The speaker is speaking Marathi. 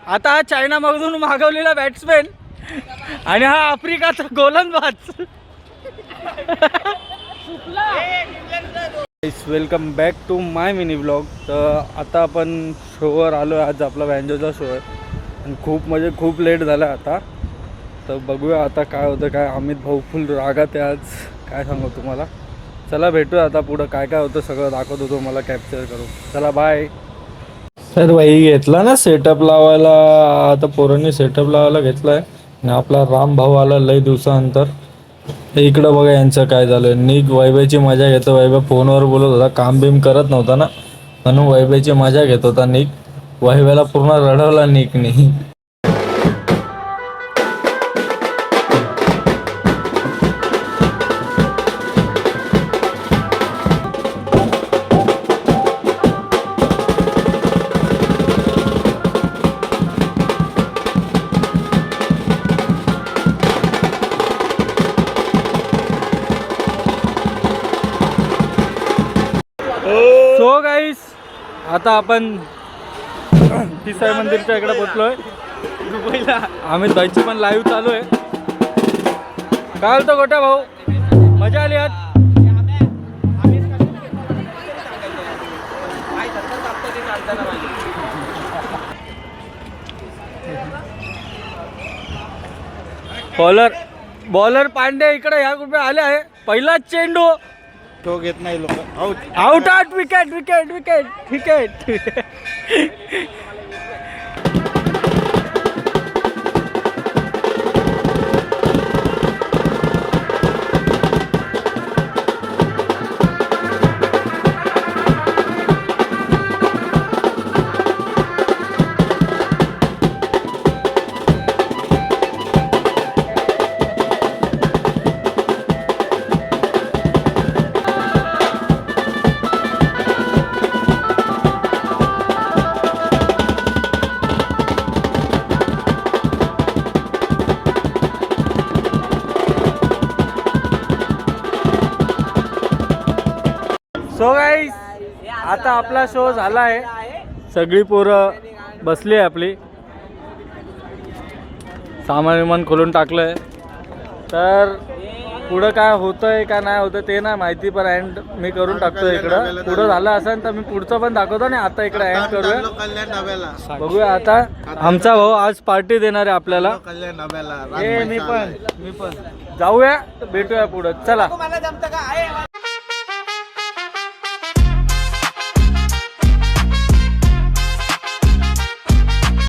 आता हा चायना मधून मागवलेला बॅट्समॅन आणि हा आफ्रिकाचा गोलंदाज. Welcome back to my mini blog. तर आता आपण शोवर आलो आहे. आज आपला वॅन्जोचा शो आहे आणि खूप लेट झाला आता. तर बघूया आता काय होतं. काय अमित भाऊ फुल रागात आहे आज, काय सांगू तुम्हाला. चला भेटूया आता पुढं काय काय होतं सगळं दाखवतो तुम्हाला कॅप्चर करू. चला बाय. तर बाई घेतला ना सेटअप लावायला. आता पोरांनी सेटअप लावायला घेतला आहे आणि आपला राम भाऊ आला लई दिवसानंतर. इकडं बघा यांचं काय झालं. निक वैभवची मजा घेतो. वैभव फोनवर बोलत होता, काम बिम करत नव्हता ना, म्हणून वैभवची मजा घेत होता निक. वैभवला पूर्ण रडवला निकने. सो गाईस, आता आपण तिसाई मंदिरच्या इकडे पोचलोय. दुबईला अमित भाईची पण लाईव्ह चालू आहे. काय होतं गोट्या भाऊ, मजा आली आज. बॉलर पांडे इकडे ह्या ग्रुपे आले आहे. पहिलाच चेंडू तो घेत नाही लोक. आउट. विकेट. सो गाईस, आता आपला शो झाला आहे. सगळी पोरं बसली आहे आपली. सामान विमान खोलून टाकलंय. तर पुढं काय होतंय का नाही होतं ते नाही माहिती, पण एंड मी करून टाकतो. इकडं पुढं झालं असेल तर मी पुढचं पण दाखवतो आणि आता इकडं एंड करूया. बघूया आता. आमचा भाऊ आज पार्टी देणार आहे आपल्याला. मी पण जाऊया, भेटूया पुढं. चला.